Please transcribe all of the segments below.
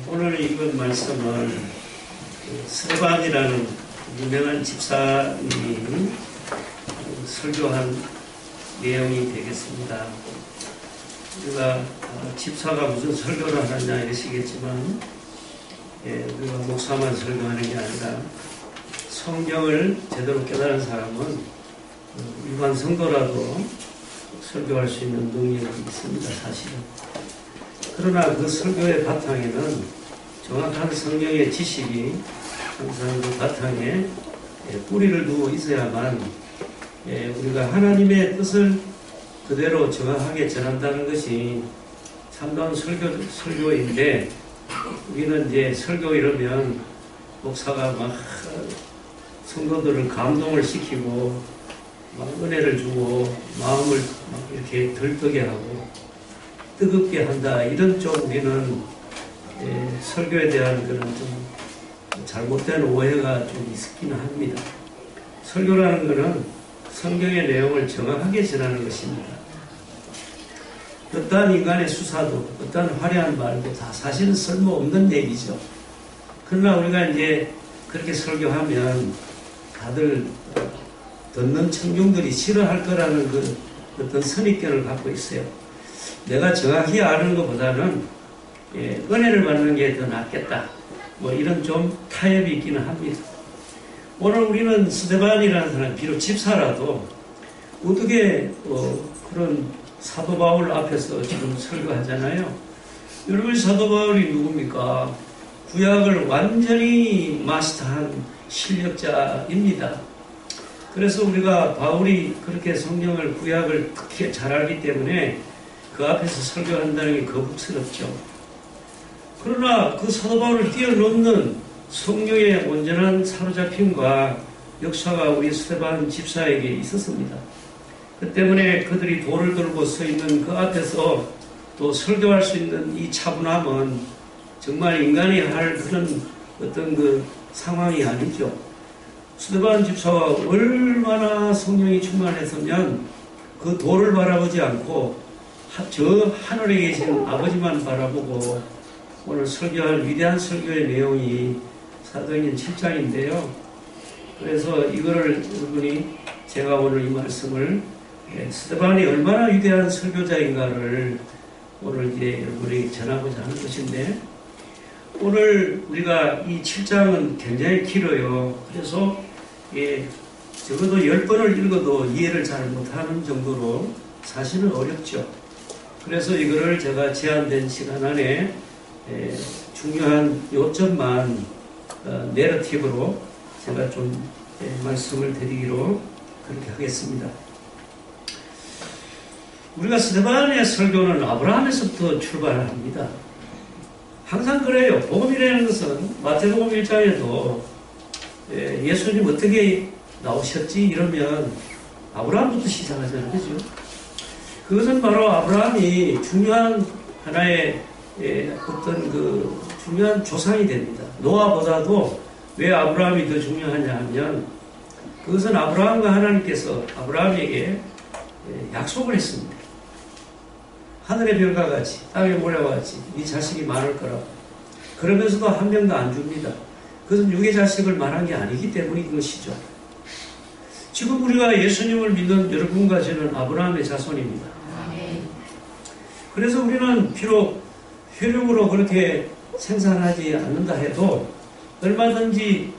오늘 읽은 말씀은 스데반이라는 유명한 집사님이 설교한 내용이 되겠습니다. 우리가 집사가 무슨 설교를 하느냐 이러시겠지만, 우리가 목사만 설교하는 게 아니라 성경을 제대로 깨달은 사람은 일반 성도라도 설교할 수 있는 능력이 있습니다, 사실은. 그러나 그 설교의 바탕에는 정확한 성경의 지식이 항상 그 바탕에 뿌리를 두고 있어야만 우리가 하나님의 뜻을 그대로 정확하게 전한다는 것이 참다운 설교인데, 우리는 이제 설교 이러면 목사가 막 성도들을 감동을 시키고 막 은혜를 주고 마음을 막 이렇게 들뜨게 하고 뜨겁게 한다, 이런 쪽 우리는 설교에 대한 그런 좀 잘못된 오해가 좀 있기는 합니다. 설교라는 것은 성경의 내용을 정확하게 전하는 것입니다. 어떠한 인간의 수사도, 어떠한 화려한 말도 다 사실은 쓸모없는 얘기죠. 그러나 우리가 이제 그렇게 설교하면 다들 듣는 청중들이 싫어할 거라는 그 어떤 선입견을 갖고 있어요. 내가 정확히 아는 것보다는 은혜를 받는 게 더 낫겠다, 뭐 이런 좀 타협이 있기는 합니다. 오늘 우리는 스데반이라는 사람, 비록 집사라도 어떻게 그런 사도 바울 앞에서 지금 설교하잖아요. 여러분, 사도 바울이 누굽니까? 구약을 완전히 마스터한 실력자입니다. 그래서 우리가 바울이 그렇게 성경을, 구약을 특히 잘 알기 때문에 그 앞에서 설교한다는 게 거북스럽죠. 그러나 그 사도 바울을 뛰어넘는 성령의 온전한 사로잡힘과 역사가 우리 스데반 집사에게 있었습니다. 그 때문에 그들이 돌을 들고 서 있는 그 앞에서 또 설교할 수 있는 이 차분함은 정말 인간이 할 그런 어떤 그 상황이 아니죠. 스데반 집사가 얼마나 성령이 충만했으면 그 돌을 바라보지 않고 저 하늘에 계신 아버지만 바라보고 오늘 설교할 위대한 설교의 내용이 사도행전 7장인데요. 그래서 이거를 여러분이, 제가 오늘 이 말씀을 스데반이 얼마나 위대한 설교자인가를 오늘 이제 여러분이 전하고자 하는 것인데, 오늘 우리가 이 7장은 굉장히 길어요. 그래서 적어도 10번을 읽어도 이해를 잘 못하는 정도로 사실은 어렵죠. 그래서 이거를 제가 제한된 시간 안에 중요한 요점만 내러티브로 제가 좀 말씀을 드리기로 그렇게 하겠습니다. 우리가 스데반의 설교는 아브라함에서부터 출발합니다. 항상 그래요. 복음이라는 것은 마태복음 1장에도 예수님 어떻게 나오셨지 이러면 아브라함부터 시작하잖아요. 그죠? 그것은 바로 아브라함이 중요한 하나의 어떤 그 중요한 조상이 됩니다. 노아보다도 왜 아브라함이 더 중요하냐 하면, 그것은 아브라함과 하나님께서 아브라함에게 약속을 했습니다. 하늘의 별과 같이 땅의 모래와 같이 네 자식이 많을 거라고. 그러면서도 한 명도 안 줍니다. 그것은 육의 자식을 말한 게 아니기 때문인 것이죠. 지금 우리가 예수님을 믿는 여러분과 저는 아브라함의 자손입니다. 그래서 우리는 비록 혈육으로 그렇게 생산하지 않는다 해도 얼마든지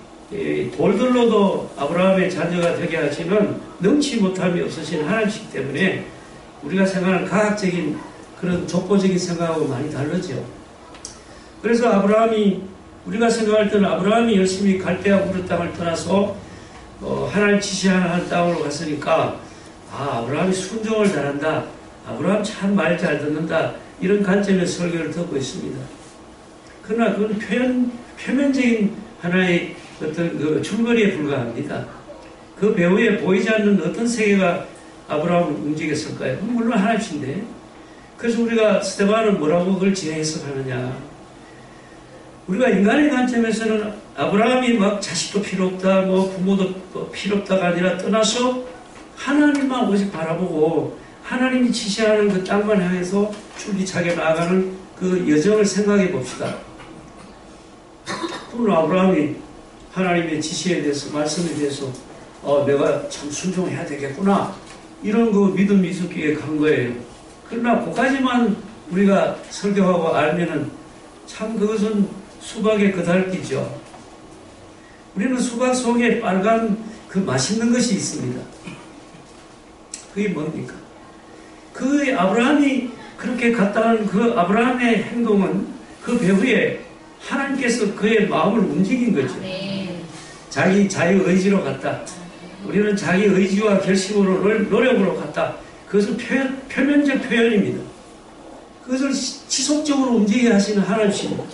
돌들로도 아브라함의 자녀가 되게 하시는 능치 못함이 없으신 하나님이시기 때문에 우리가 생각하는 과학적인 그런 족보적인 생각하고 많이 다르죠. 그래서 아브라함이, 우리가 생각할 때는 아브라함이 열심히 갈대아 우르 땅을 떠나서 하나님 지시하는 땅으로 갔으니까 아브라함이 순종을 잘한다, 아브라함 참 말 잘 듣는다, 이런 관점에서 설교를 듣고 있습니다. 그러나 그건 표면적인 하나의 어떤 그 줄거리에 불과합니다. 그 배후에 보이지 않는 어떤 세계가 아브라함을 움직였을까요? 물론 하나님인데. 그래서 우리가 스데반은 뭐라고 그걸 해석하느냐? 우리가 인간의 관점에서는 아브라함이 막 자식도 필요 없다, 뭐 부모도 필요 없다가 아니라 떠나서 하나님만 오직 바라보고 하나님이 지시하는 그 땅만 향해서 줄기차게 나아가는 그 여정을 생각해 봅시다. 그럼 아브라함이 하나님의 지시에 대해서, 말씀에 대해서 내가 참 순종해야 되겠구나, 이런 그 믿음이 있었기에 간 거예요. 그러나 그까지만 우리가 설교하고 알면은 참 그것은 수박의 그달기죠. 우리는 수박 속에 빨간 그 맛있는 것이 있습니다. 그게 뭡니까? 그 아브라함이 그렇게 갔다는 그 아브라함의 행동은 그 배후에 하나님께서 그의 마음을 움직인 거죠. 자기 자유의지로 갔다. 우리는 자기 의지와 결심으로 노력으로 갔다. 그것은 표면적 표현입니다. 그것을 지속적으로 움직이게 하시는 하나님입니다.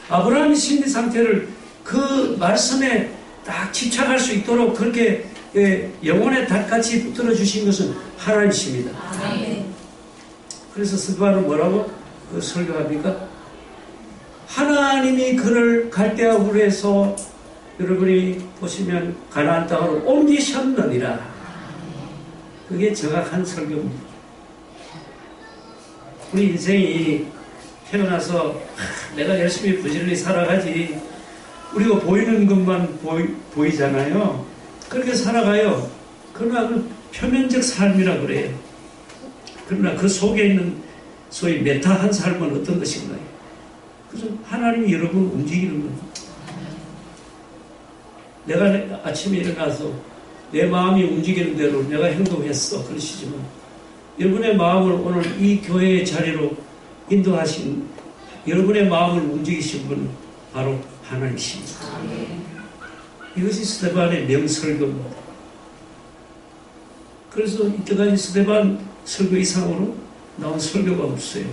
아브라함의 심리 상태를 그 말씀에 딱 집착할 수 있도록 그렇게 영혼의 닭같이 붙들어 주신 것은 하나님이십니다. 그래서 스바는 뭐라고 설교합니까? 하나님이 그를 갈대아 우르에서 여러분이 보시면 가나안 땅으로 옮기셨느니라. 그게 정확한 설교입니다. 우리 인생이 태어나서 내가 열심히 부지런히 살아가지, 우리가 보이는 것만 보이잖아요. 그렇게 살아가요. 그러나 그 표면적 삶이라 그래요. 그러나 그 속에 있는 소위 메타한 삶은 어떤 것인가요? 그래서 하나님이 여러분을 움직이는 겁니다. 내가 아침에 일어나서 내 마음이 움직이는 대로 내가 행동했어, 그러시지만 여러분의 마음을 오늘 이 교회의 자리로 인도하신, 여러분의 마음을 움직이신 분은 바로 하나님이십니다. 이것이 스데반의 명설교입니다. 그래서 이때까지 스데반 설교 이상으로 나온 설교가 없어요.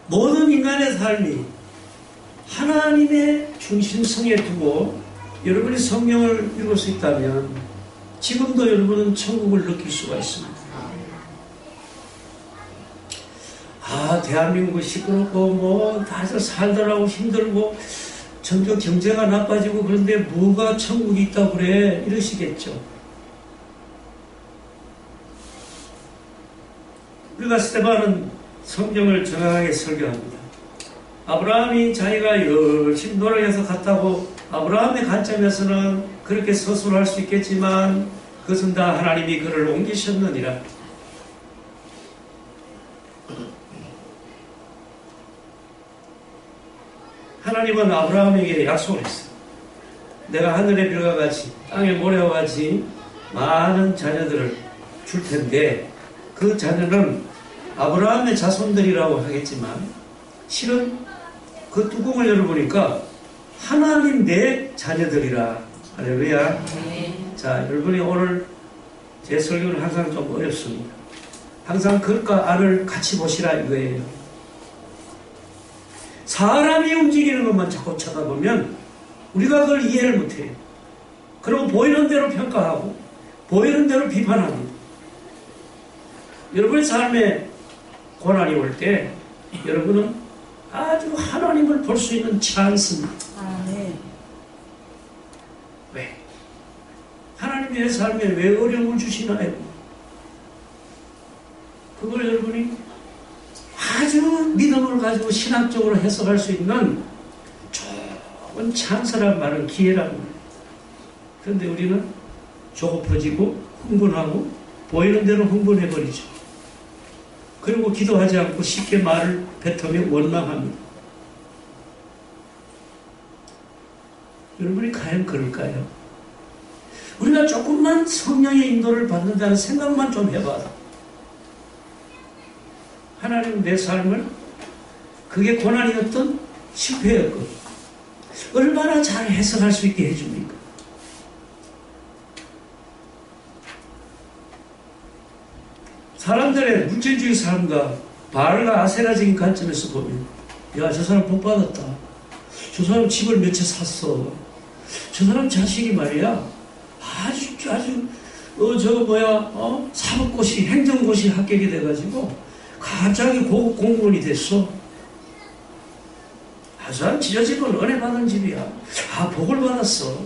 모든 인간의 삶이 하나님의 중심성에 두고 여러분이 성경을 읽을 수 있다면 지금도 여러분은 천국을 느낄 수가 있습니다. 대한민국은 시끄럽고 다들 살더라고 힘들고 점점 경제가 나빠지고 그런데 뭐가 천국이 있다고 그래, 이러시겠죠. 우리가 스데반은 성경을 정확하게 설교합니다. 아브라함이 자기가 열심히 노력해서 갔다고 아브라함의 관점에서는 그렇게 서술할 수 있겠지만 그것은 다 하나님이 그를 옮기셨느니라. 하나님은 아브라함에게 약속을 했어요. 내가 하늘의 별과 같이 땅의 모래와 같이 많은 자녀들을 줄 텐데 그 자녀는 아브라함의 자손들이라고 하겠지만 실은 그 뚜껑을 열어보니까 하나님 내 자녀들이라. 할렐루야. 자, 여러분이 오늘 제 설교는 항상 좀 어렵습니다. 항상 글과 알을 같이 보시라 이거예요. 사람이 움직이는 것만 자꾸 쳐다보면 우리가 그걸 이해를 못해요. 그리고 보이는 대로 평가하고 보이는 대로 비판합니다. 여러분의 삶에 고난이 올 때 여러분은 아주 하나님을 볼 수 있는 찬스입니다. 왜? 하나님이 내 삶에 왜 어려움을 주시나요? 그걸 여러분이 아주 믿음을 가지고 신학적으로 해석할 수 있는 좋은 찬스란 말은 기회란 말이에요. 그런데 우리는 조급해지고 흥분하고 보이는 대로 흥분해버리죠. 그리고 기도하지 않고 쉽게 말을 뱉으며 원망합니다. 여러분이 과연 그럴까요? 우리가 조금만 성령의 인도를 받는다는 생각만 좀 해봐라. 하나님은 내 삶을 그게 고난이었던 실패였건 얼마나 잘 해석할 수 있게 해줍니까? 사람들의 물질주의 삶과 바알과 아세라적인 관점에서 보면 야, 저 사람 복 받았다. 저 사람 집을 몇 채 샀어. 저 사람 자식이 말이야 아주 사법고시 행정고시 합격이 돼가지고 갑자기 고급 공무원이 됐어. 저 사람 지저 집은 은혜 받은 집이야. 복을 받았어.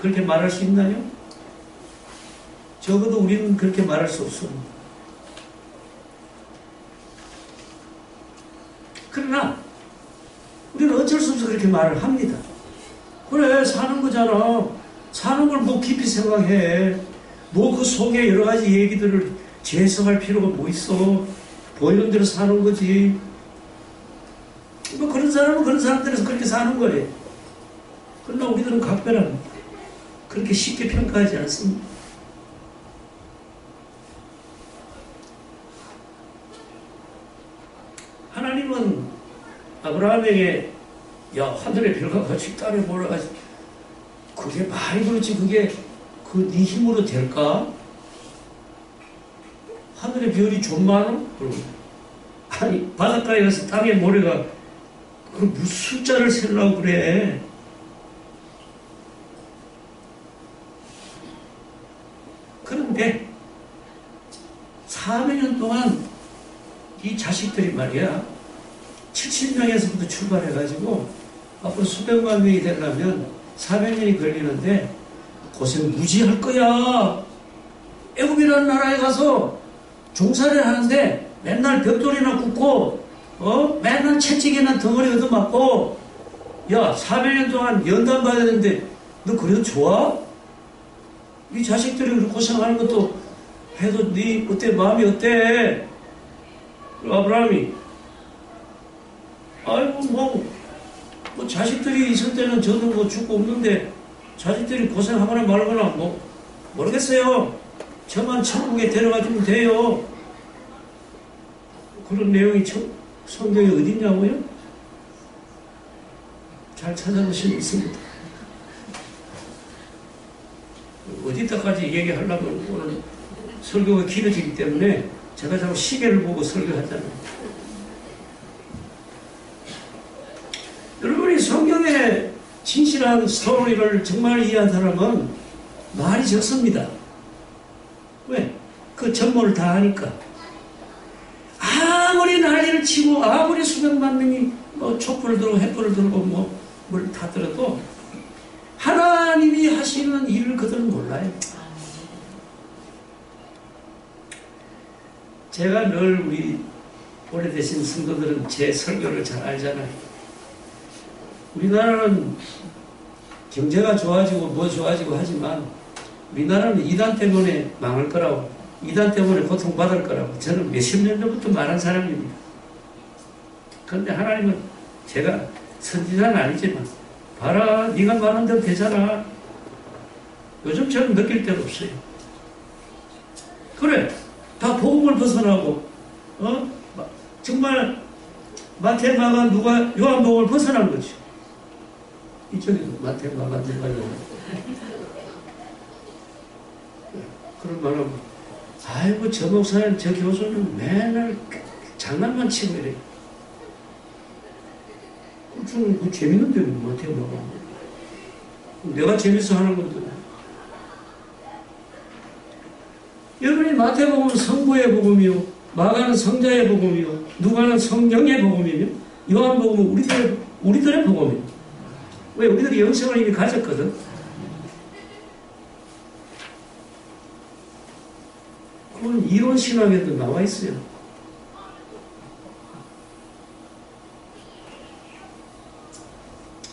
그렇게 말할 수 있나요? 적어도 우리는 그렇게 말할 수 없습니다. 그러나 우리는 어쩔 수 없이 그렇게 말을 합니다. 그래, 사는 거잖아. 사는 걸 뭐 깊이 생각해. 뭐 그 속에 여러 가지 얘기들을 재해석할 필요가 뭐 있어. 보이는 대로 사는 거지. 뭐 그런 사람은 그런 사람들에서 그렇게 사는 거래. 그러나 우리들은 각별합니다. 그렇게 쉽게 평가하지 않습니다. 하나님은 아브라함에게 야, 하늘의 별과 같이 땅에 몰아가지. 그게 말이 그렇지. 그게 그 네 힘으로 될까? 하늘의 별이 좀 많아? 아니, 바닷가에 가서 땅에 모래가 그 무슨 숫자를 세려고 그래. 그런데 400년 동안 이 자식들이 말이야 70명에서부터 출발해가지고 앞으로 수백만 명이 되려면 400년이 걸리는데 고생 무지할 거야. 애굽이라는 나라에 가서 종살이를 하는데 맨날 벽돌이나 굽고 맨날 채찍이나 덩어리 얻어맞고 야 400년 동안 연단 받아야 되는데 너 그래도 좋아? 이 자식들이 그렇게 고생하는 것도 해도 네 어때? 마음이 어때? 아브라함이 아이고 뭐 자식들이 있을 때는 저도 뭐 죽고 없는데 자식들이 고생하거나 말거나 뭐 모르겠어요. 저만 천국에 데려가주면 돼요. 그런 내용이 성경에 어딨냐고요? 잘 찾아보시면 있습니다. 어디다까지 얘기하려면 오늘 설교가 길어지기 때문에 제가 자꾸 시계를 보고 설교하잖아요. 여러분이 성경의 진실한 스토리를 정말 이해한 사람은 말이 적습니다. 왜? 그 전모를 다 하니까. 아무리 난리를 치고 아무리 수백만 명이 뭐 촛불을 들고 횃불을 들고 뭐 뭘 다 들어도 하나님이 하시는 일을 그들은 몰라요. 제가 늘 우리 오래되신 성도들은 제 설교를 잘 알잖아요. 우리나라는 경제가 좋아지고 뭐 좋아지고 하지만 우리나라는 이단 때문에 망할 거라고, 이단 때문에 고통받을 거라고 저는 몇십 년 전부터 말한 사람입니다. 그런데 하나님은 제가 선지자는 아니지만 봐라, 네가 말한 대로 되잖아. 요즘처럼 느낄 데가 없어요. 그래, 다 복음을 벗어나고 정말 마태, 마가, 누가 요한복음을 벗어난 거지. 이쪽에 마태, 마가, 누가 요한. 그런 말하면 아이고 저 목사님 저 교수는 맨날 장난만 치고 이래. 저는 그 재밌는데 마태, 마가. 내가 재밌어 하는 건데. 여러분이 마태복음은 성부의 복음이요, 마가는 성자의 복음이요, 누가는 성령의 복음이며, 요한복음은 우리들의 복음이요. 왜? 우리들이 영성을 이미 가졌거든. 그건 이론 신학에도 나와 있어요.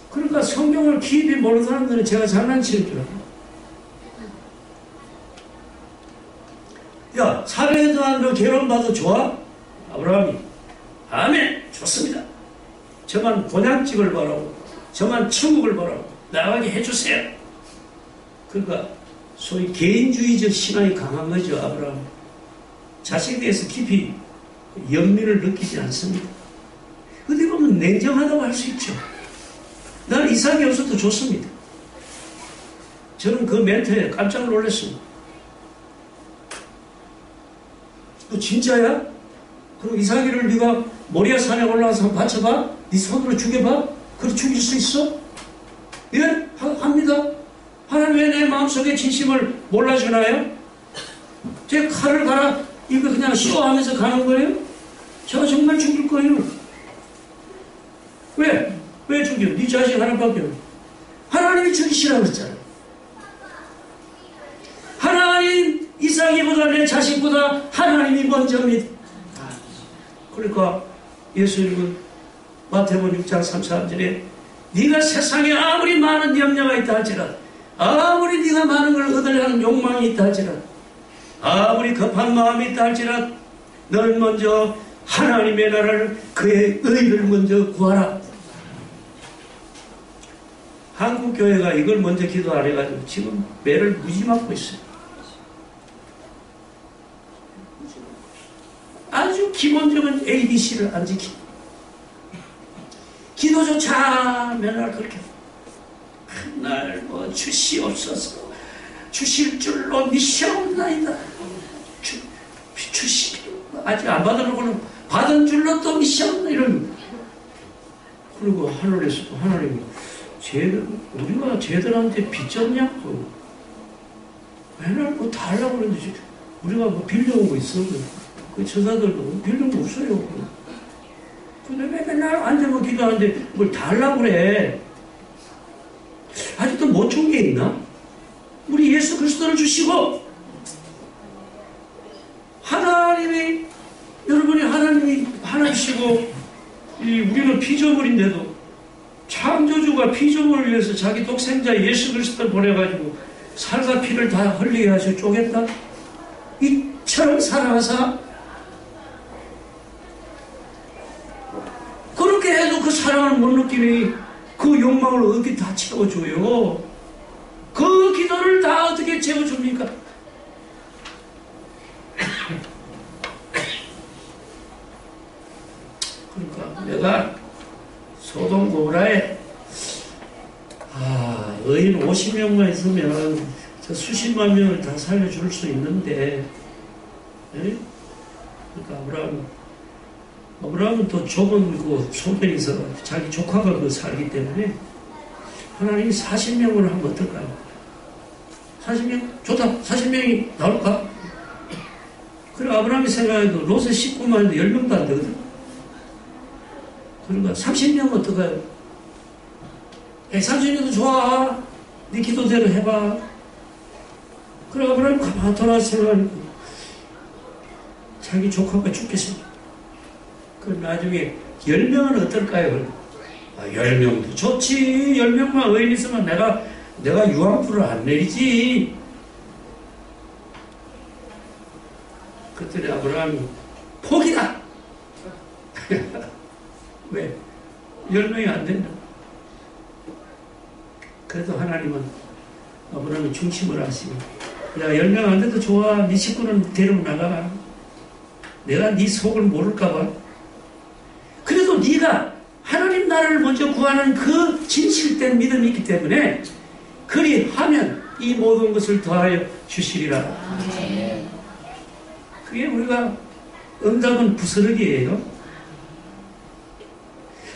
그러니까 성경을 깊이 모르는 사람들은 제가 장난치는 줄 알아요. 야, 400년 동안 너 괴로움받아도 좋아? 아브라함이 아멘! 좋습니다. 저만 곤양찍을 바라고, 저만 천국을 바라고 나가게 해주세요. 그러니까 소위 개인주의적 신앙이 강한 거죠. 아브라함 자식에 대해서 깊이 연민을 느끼지 않습니다. 어디 보면 냉정하다고 할 수 있죠. 난 이삭이 없어도 좋습니다. 저는 그 멘트에 깜짝 놀랐습니다. 너 진짜야? 그럼 이삭이를 네가 모리아 산에 올라가서 한번 바쳐봐? 네 손으로 죽여봐? 그래 죽일 수 있어? 예? 합니다. 하나님 왜 내 마음속에 진심을 몰라주나요? 제 칼을 갈아 이거 그냥 씌워하면서 가는 거예요? 제가 정말 죽일 거예요. 왜? 왜 죽여? 네 자식 하나밖에 없어. 하나님이 죽이시라고 했잖아요. 하나님, 이삭이보다 내 자식보다 하나님이 먼저입니다. 그러니까 예수님은 마태복음 6장 33절에 네가 세상에 아무리 많은 염려가 있다 할지라도, 아무리 네가 많은 걸 얻으려는 욕망이 있다 할지라도, 아무리 급한 마음이 있다 할지라도 너는 먼저 하나님의 나라를, 그의 의를 먼저 구하라. 한국 교회가 이걸 먼저 기도 안 해가지고 지금 매를 무지 맞고 있어요. 아주 기본적인 ABC를 안 지키고, 기도조차 맨날 그렇게 한날 뭐 주시옵소서, 주실 줄로 미시옵나이다, 주시 아직 안 받아놓고는 받은 줄로 또 미시옵나, 이런. 그리고 하늘에서도 하나님이 우리가 쟤들한테 빚졌냐고 맨날 뭐 다 하려고 그러는데, 우리가 뭐 빌려온 거 있어? 그 처자들도 빌려온 거 없어요. 근데 왜 맨날 앉아서 기도하는데 뭘 다 하려고 그래? 아직도 못 준 게 있나? 우리 예수 그리스도를 주시고, 하나님이, 여러분이 하나님이 하나이시고, 우리는 피조물인데도 창조주가 피조물을 위해서 자기 독생자 예수 그리스도를 보내가지고 살과 피를 다 흘리게 하시고 쪼갰다? 이처럼 사랑하사, 그렇게 해도 그 사랑을 못 느끼니 그 욕망을 어떻게 다 채워줘요? 그 기도를 다 어떻게 채워줍니까? 그러니까 내가 소돔 고모라에 의인 50명만 있으면 저 수십만 명을 다 살려줄 수 있는데, 에? 그러니까 아브라함은 또 좁은 그 소변이 있어 자기 조카가 그 살기 때문에 하나님이 40명으로 하면 어떨까요? 40명? 좋다. 40명이 나올까? 그래, 아브라함이 생각해도 롯의 식구만 해도 10명도 안 되거든. 그러니까 30명 어떨까요? 30명도 좋아. 네 기도대로 해봐. 그래, 아브라함이 가만히 돌아서 생각하니까 자기 조카가 죽겠습니다. 그 나중에 10명은 어떨까요? 10명도 좋지. 10명만 의인 있으면 내가 유황불을 안 내리지. 그랬더니 아브라함이 포기다. 왜? 10명이 안 된다. 그래도 하나님은 아브라함이 중심을 하시고, 야, 10명 안 돼도 좋아. 네 식구는 데리고 나가. 내가 네 속을 모를까봐. 그래도 네가 하나님 나라를 먼저 구하는 그 진실된 믿음이 있기 때문에 그리하면 이 모든 것을 더하여 주시리라. 그게 우리가 응답은 부스러기예요.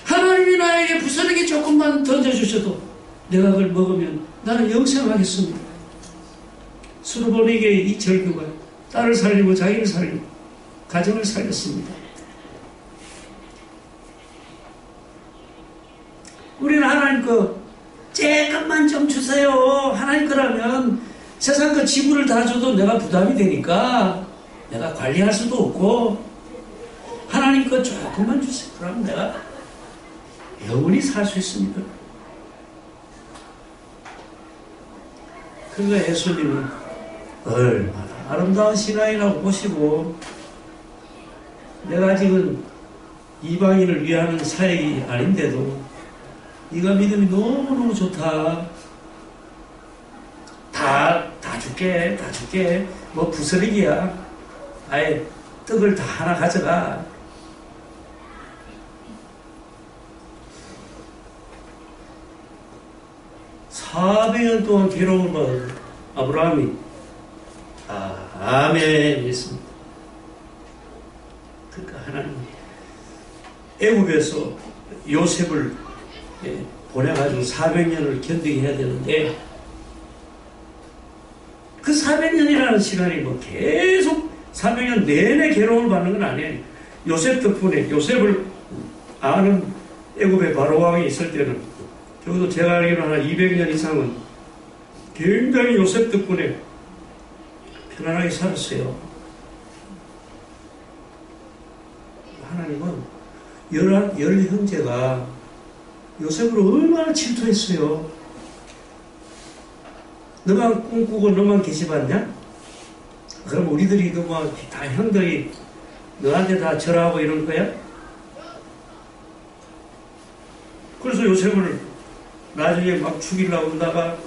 하나님이 나에게 부스러기 조금만 던져주셔도 내가 그걸 먹으면 나는 영생하겠습니다. 수르보니게의 이 절규가 딸을 살리고 자기를 살리고 가정을 살렸습니다. 우리는 하나님 조금만 좀 주세요. 하나님 거라면 세상 그 지분을 다 줘도 내가 부담이 되니까 내가 관리할 수도 없고, 하나님 거 조금만 주세요. 그러면 내가 영원히 살 수 있습니다. 그러니까 예수님은 얼마나 아름다운 신앙이라고 보시고, 내가 지금 이방인을 위하는 사역이 아닌데도 네가 믿음이 너무너무 좋다. 다 줄게. 뭐 부스러기야. 아예 떡을 다 하나 가져가. (400년) 동안 괴로움을 받은 아브라함이 아멘 했습니다. 그러니까 하나님 애굽에서 요셉을 보내가지고 400년을 견디게 해야 되는데, 그 400년이라는 시간이 뭐 계속 400년 내내 괴로움을 받는 건 아니에요. 요셉 덕분에, 요셉을 아는 애굽의 바로왕이 있을 때는 적어도 제가 알기로는 한 200년 이상은 굉장히 요셉 덕분에 편안하게 살았어요. 하나님은 열 형제가 요셉을 얼마나 질투했어요. 너만 꿈꾸고 너만 계시봤냐? 그럼 우리들이 다 형들이 너한테 다 절하고 이런 거야? 그래서 요셉을 나중에 막 죽이려고 하다가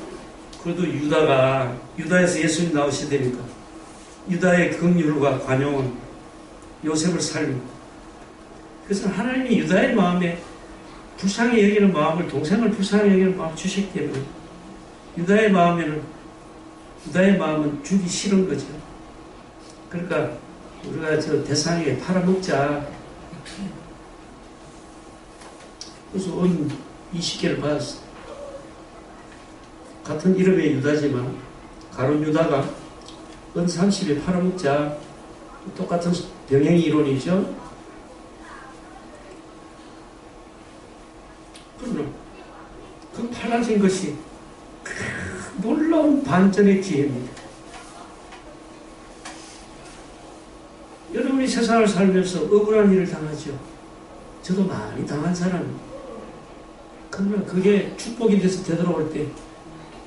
그래도 유다에서 예수님 나오시다니까 유다의 긍휼과 관용은 요셉을 살리고 그래서 하나님이 유다의 마음에 불쌍히 여기는 마음을 동생을 불쌍히 여기는 마음을 주셨기 때문에 유다의 마음은 주기 싫은 거죠. 그러니까 우리가 저 대상에게 팔아먹자. 그래서 은 20개를 받았어. 같은 이름의 유다지만 가론 유다가 은 30에 팔아먹자. 똑같은 병행이 이론이죠. 그러나 그 팔아진 것이 놀라운 반전의 기회입니다. 여러분이 세상을 살면서 억울한 일을 당하죠. 저도 많이 당한 사람입니다. 그러나 그게 축복이 돼서 되돌아올 때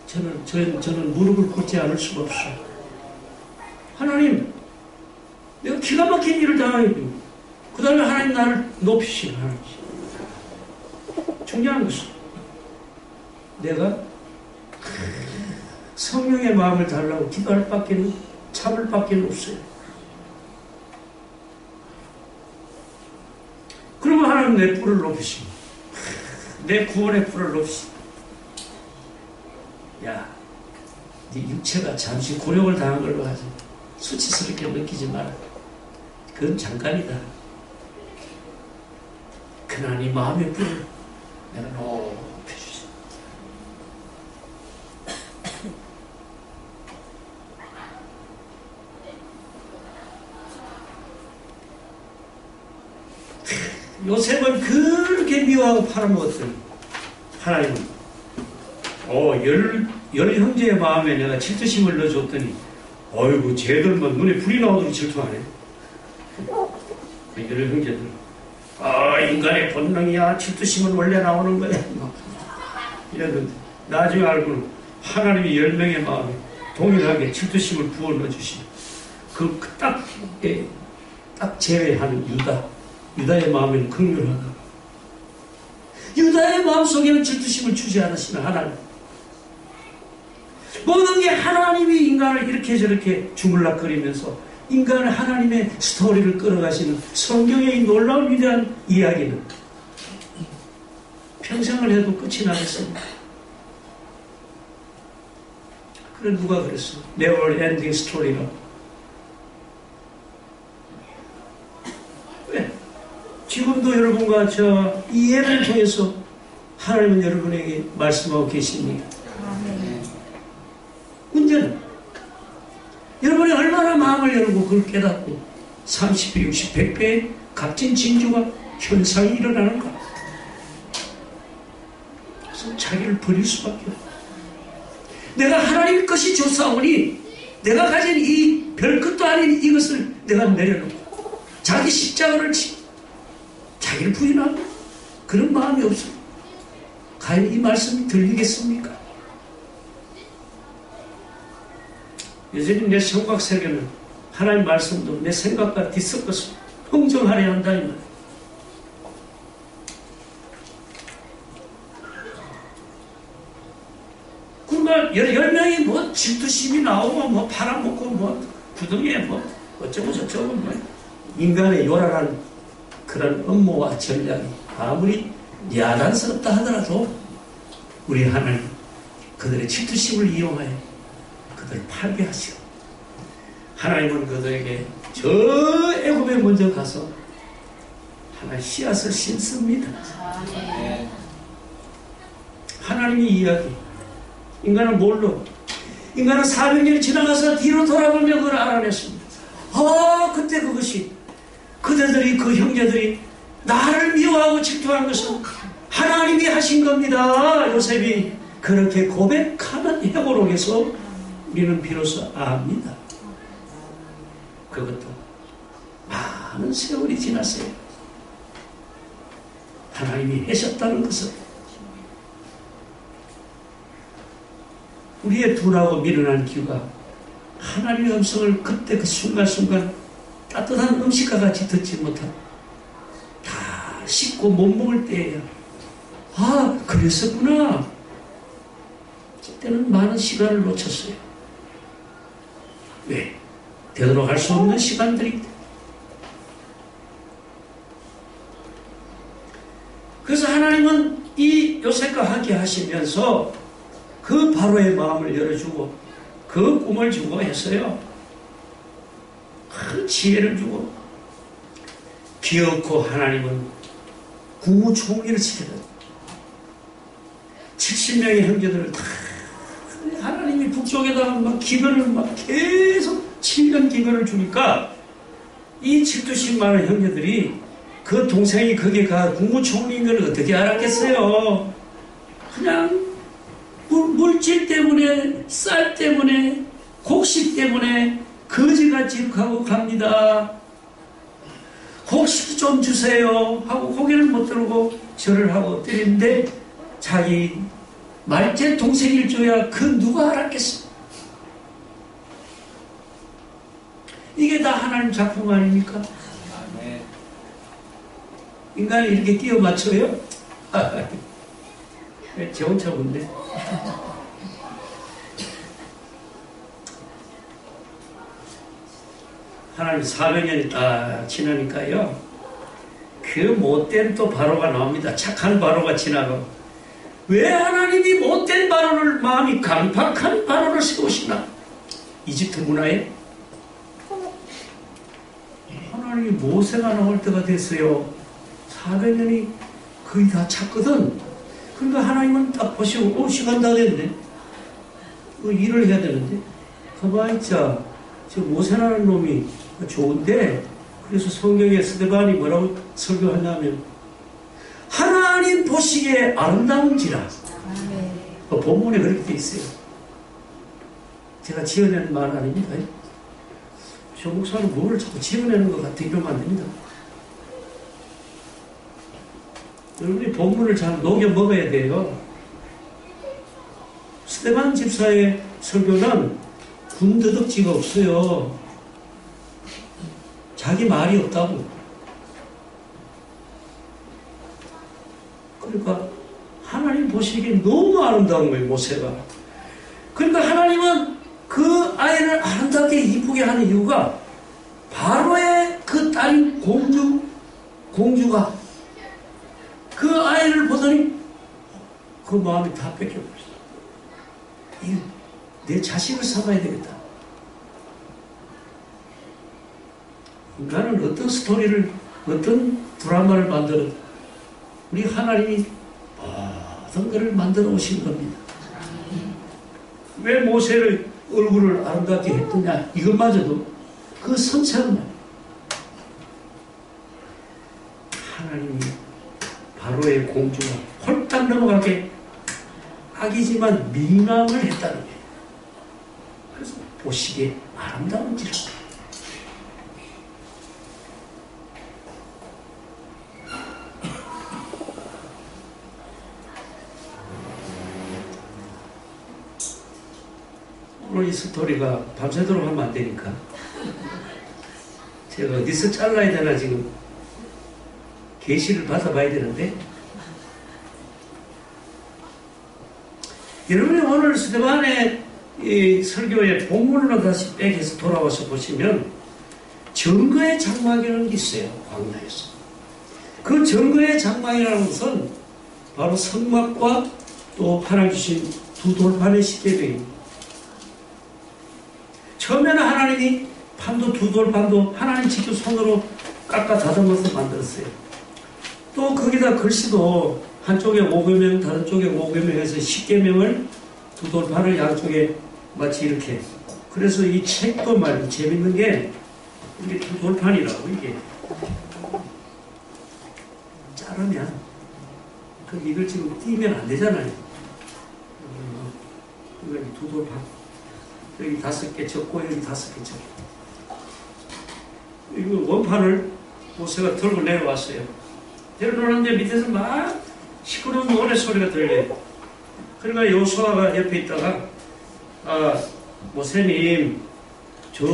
저는 무릎을 꿇지 않을 수가 없어요. 하나님, 내가 기가 막힌 일을 당하겠군요. 그 다음에 하나님 나를 높이시고 하나님. 중요한 것은 내가 성령의 마음을 달라고 기도할 밖에는 참을 밖에는 없어요. 그러면 하나님 내 뿔을 높이시고 내 구원의 뿔을 높이시고 야, 네 육체가 잠시 곤욕을 당한 걸로 하지 수치스럽게 느끼지 마라. 그건 잠깐이다. 그러나 네 마음의 뿔을 내가 높여주지. 요셉은 그렇게 미워하고 팔아먹었더니 하나님은 열 형제의 마음에 내가 질투심을 넣어줬더니 어이구 쟤들만 눈에 불이 나오더니 질투하네. 열 형제들 인간의 본능이야. 질투심은 원래 나오는 거야. 이랬는데 나중에 알고는 하나님이 10명의 마음에 동일하게 질투심을 부어 넣어주시고 딱 제외하는 유다의 마음에는 긍휼하다. 유다의 마음속에는 질투심을 주지 않으시는 하나님. 모든 게 하나님이 인간을 이렇게 저렇게 주물락거리면서 인간을 하나님의 스토리를 끌어가시는 성경의 이 놀라운 위대한 이야기는 평생을 해도 끝이 나겠습니다. 그래 누가 그랬어? Never ending story라고. 왜? 지금도 여러분과 이 예배를 통해서 하나님은 여러분에게 말씀하고 계십니다. 문제는 여러분이 얼마나 마음을 열고 그걸 깨닫고 30배, 60, 100배의 값진 진주가 현상이 일어나는가. 그래서 자기를 버릴 수밖에 없어요. 내가 하나님 것이 좋사오니 내가 가진 이 별것도 아닌 이것을 내가 내려놓고 자기 십자가를 지고 자기를 부인하고 그런 마음이 없어요. 과연 이 말씀이 들리겠습니까? 여전히 내 생각 세계는 하나님 말씀도 내 생각과 뒤섞어서 흥정하려 한다 이 말이에요. 그러니까 10명이 뭐 질투심이 나오고 뭐 팔아먹고 뭐 구덩이에 뭐 어쩌고 저쩌고 뭐 인간의 요란한 그런 음모와 전략이 아무리 야단스럽다 하더라도 우리 하나님 그들의 질투심을 이용하여 그들을 팔배하시고 하나님은 그들에게 저 애굽에 먼저 가서 하나의 씨앗을 심습니다. 하나님의 이야기. 인간은 뭘로? 인간은 400년이 지나가서 뒤로 돌아보며 그걸 알아냈습니다. 그때 그것이 그대들이 그 형제들이 나를 미워하고 질투한 것은 하나님이 하신 겁니다. 요셉이 그렇게 고백하는 회고록에서 우리는 비로소 압니다. 그것도 많은 세월이 지났어요. 하나님이 하셨다는 것을 우리의 둔하고 미련한 귀가 하나님의 음성을 그때 그 순간순간 따뜻한 음식과 같이 듣지 못하고 다 씻고 못 먹을 때에야 아 그랬었구나. 그때는 많은 시간을 놓쳤어요. 왜? 되돌아갈 수 없는 시간들이. 그래서 하나님은 이 요셉과 함께 하시면서 그 바로의 마음을 열어주고 그 꿈을 주고 했어요. 큰 지혜를 주고 기어코 하나님은 국무총리를 시켜줬어요. 70명의 형제들을 다 하나님이 북쪽에다가 막 기근을 막 계속 7년 기근을 주니까 이 7,000만 형제들이 그 동생이 거기 가 국무총리인 걸 어떻게 알았겠어요? 그냥 물질 때문에 쌀 때문에 곡식 때문에 거지같이 하고 갑니다. 곡식 좀 주세요 하고 고개를 못 들고 절을 하고 때리는데 자기 말째 동생일 줄야 그 누가 알았겠어? 이게 다 하나님 작품 아닙니까? 인간이 이렇게 끼워 맞춰요? 제 혼자 본데. 하나님 400년이 딱 지나니까요. 그 못된 또 바로가 나옵니다. 착한 바로가 지나고. 왜 하나님이 못된 바로를 마음이 강팍한 바로를 세우시나? 이집트 문화에 하나님이 모세가 나올 때가 됐어요. 400년이 거의 다 찼거든. 그러니까 하나님은 딱 보시고 시간 다 됐네. 일을 해야 되는데 가만히 있자. 저 모세라는 놈이 좋은데 그래서 성경에 스데반이 뭐라고 설교하냐면 하나님 보시기에 아름다운지라. 본문에 그렇게 돼 있어요. 제가 지어낸 말 아닙니다. 저 목사는 뭐를 자꾸 지어내는 것 같아. 이러면 안 됩니다. 여러분이 본문을 잘 녹여 먹어야 돼요. 스데반 집사의 설교는 군더덕지가 없어요. 자기 말이 없다고. 그러니까 하나님 보시기에 너무 아름다운 거예요, 모세가. 그러니까 하나님은 그 아이를 아름답게 이쁘게 하는 이유가 바로의 그 딸인 공주가 그 아이를 보더니 그 마음이 다 뺏겨버렸어. 내 자식을 삼아야 되겠다. 인간은 어떤 스토리를, 어떤 드라마를 만들어 우리 하나님이 모든 것을 만들어 오신 겁니다. 왜 모세를 얼굴을 아름답게 했더냐? 이것마저도 그 선생은 하나님이 바로의 공주가 홀딱 넘어가게 악이지만 미남을 했다는 거예요. 그래서 보시기에 아름다운지라. 오늘 이 스토리가 밤새도록 하면 안 되니까 제가 어디서 잘라야 되나 지금 계시를 받아봐야 되는데 여러분이 오늘 스데반의 이 설교의 본문으로 다시 백해서 돌아와서 보시면 증거의 장막이라는 게 있어요. 광야에서. 그 증거의 장막이라는 것은 바로 성막과 또 하나님 주신 두 돌판의 십계명입니다. 처음에는 하나님이 판도 두 돌판도 하나님 직접 손으로 깎아 다듬어서 만들었어요. 또 거기다 글씨도 한쪽에 5계명 다른 쪽에 5계명 해서 10계명을 두 돌판을 양쪽에 마치 이렇게. 그래서 이 책도 말이에요. 재밌는 게 이게 두 돌판이라고 이게 자르면 그럼 이걸 지금 띄면 안 되잖아요. 이거 두 돌판. 여기 5개 적고 여기 5개 적고. 이거 원판을 모세가 들고 내려왔어요. 데려놓는데 밑에서 막 시끄러운 노래 소리가 들려요. 그러니까 여호수아가 옆에 있다가 모세님 저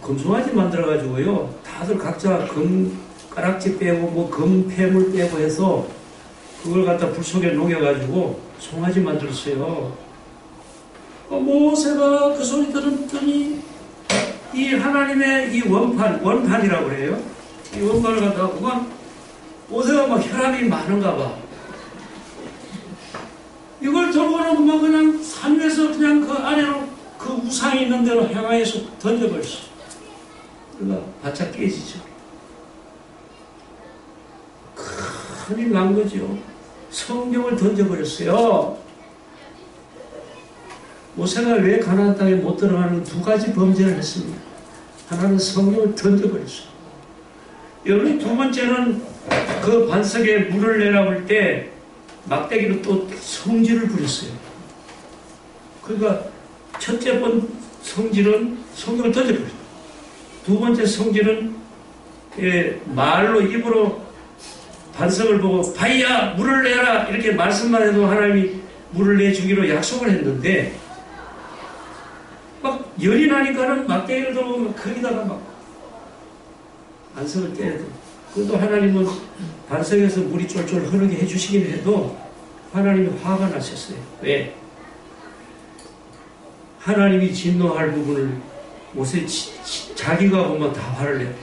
금송아지 만들어가지고요 다들 각자 금 가락지 빼고 뭐 금 폐물 빼고 해서 그걸 갖다 불 속에 녹여가지고 송아지 만들었어요. 모세가 그 소리 들었더니 이 하나님의 이 원판이라고 그래요. 이 원판을 갖다가 그만 모세가 막 혈압이 많은가 봐. 이걸 들고는 막 그냥 산 위에서 그냥 그 아래로 그 우상이 있는 대로 향하여서 던져버렸어. 그러니까 바짝 깨지죠. 큰일 난 거죠. 성경을 던져버렸어요. 모세가 왜 가나안 땅에 못 들어가는 두 가지 범죄를 했습니다. 하나는 성경을 던져버렸어요. 여러분 두 번째는 그 반석에 물을 내라고 할 때 막대기로 또 성질을 부렸어요. 그러니까 첫째 번 성질은 성경을 던져버렸어요. 두 번째 성질은 말로 입으로 반석을 보고 바위야 물을 내라 이렇게 말씀만 해도 하나님이 물을 내주기로 약속을 했는데 막 열이 나니까는 막대기를 들고 거기다가 막 반석을 때려도 그래도 하나님은 반석에서 물이 쫄쫄 흐르게 해주시긴 해도 하나님이 화가 나셨어요. 왜? 하나님이 진노할 부분을 모세 자기가 보면 다 화를 내요.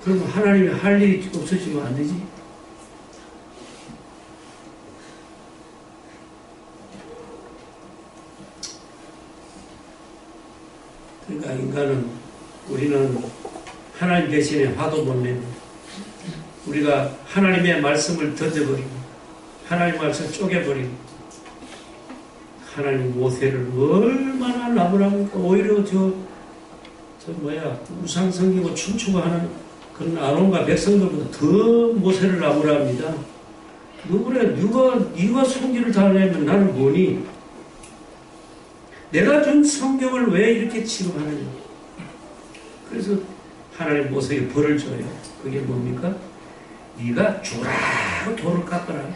그러면 하나님이 할 일이 없어지면 안 되지. 그러니까 인간은 우리는 하나님 대신에 화도 못 내고 우리가 하나님의 말씀을 던져버리고 하나님의 말씀을 쪼개버리고 하나님 모세를 얼마나 나무라고 오히려 우상 섬기고 춤추고 하는 그런 아론과 백성들보다 더 모세를 나무랍니다. 누구래? 네가 성질을 다 내면 나는 뭐니? 내가 준 성경을 왜 이렇게 취급하느냐? 그래서 하나님 모세에게 벌을 줘요. 그게 뭡니까? 네가 주라고 돌을 깎아라.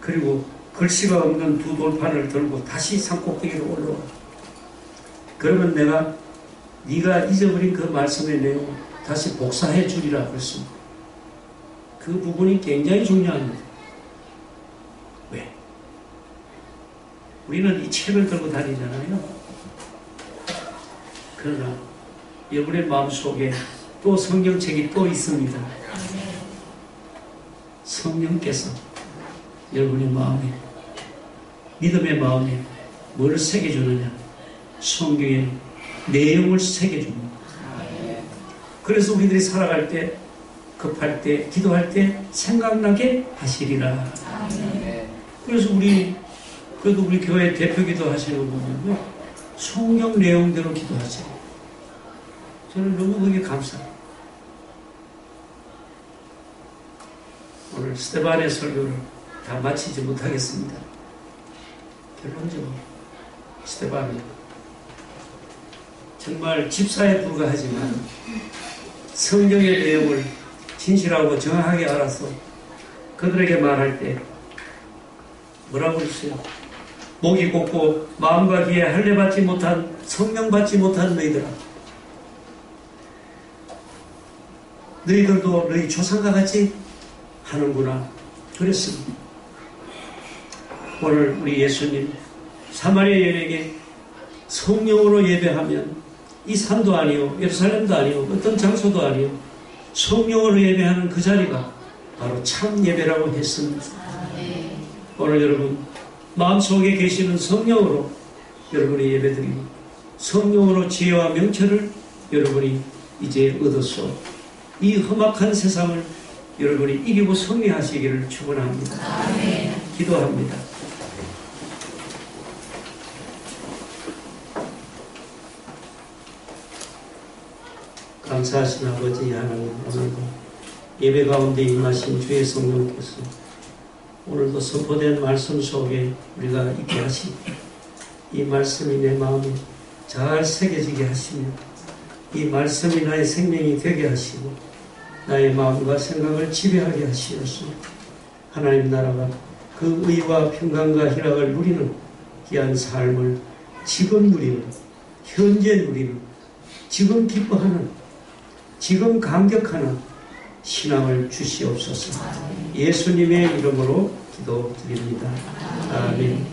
그리고 글씨가 없는 두 돌판을 들고 다시 산꼭대기로 올라와. 그러면 내가 네가 잊어버린 그 말씀의 내용을 다시 복사해 주리라 그랬습니다. 그 부분이 굉장히 중요합니다. 왜? 우리는 이 책을 들고 다니잖아요. 그러나 여러분의 마음속에 또 성경책이 또 있습니다. 성령께서 여러분의 마음에 믿음의 마음에 뭘 새겨주느냐? 성경의 내용을 새겨줍니다. 그래서 우리들이 살아갈 때 급할 때 기도할 때 생각나게 하시리라. 그래서 그래도 우리 교회 대표 기도하시는 거 보면 성경 내용대로 기도하세요. 저는 너무 그게 감사해요. 오늘 스데반의 설교를 다 마치지 못하겠습니다. 결론적으로 스데반은 정말 집사에 불과하지만 성경의 내용을 진실하고 정확하게 알아서 그들에게 말할 때 뭐라고 그랬어요? 목이 곱고 마음과 귀에 할례 받지 못한 성령 받지 못한 너희들아, 너희들도 너희 조상과 같이 하는구나 그랬습니다. 오늘 우리 예수님 사마리아 여인에게 성령으로 예배하면 이 산도 아니요 예루살렘도 아니요 어떤 장소도 아니요 성령으로 예배하는 그 자리가 바로 참 예배라고 했습니다. 오늘 여러분 마음속에 계시는 성령으로 여러분이 예배드리고 성령으로 지혜와 명철을 여러분이 이제 얻어서 이 험악한 세상을 여러분이 이기고 승리하시기를 축원합니다. 기도합니다. 감사하신 아버지 하나님, 오늘도 예배 가운데 임하신 주의 성령께서 오늘도 선포된 말씀 속에 우리가 있게 하시고 이 말씀이 내 마음에 잘 새겨지게 하시며 이 말씀이 나의 생명이 되게 하시고 나의 마음과 생각을 지배하게 하시옵소서. 하나님 나라가 그 의와 평강과 희락을 누리는 귀한 삶을 지금 누리는, 현재 누리는, 지금 기뻐하는, 지금 감격하는 신앙을 주시옵소서. 예수님의 이름으로 기도드립니다. 아멘.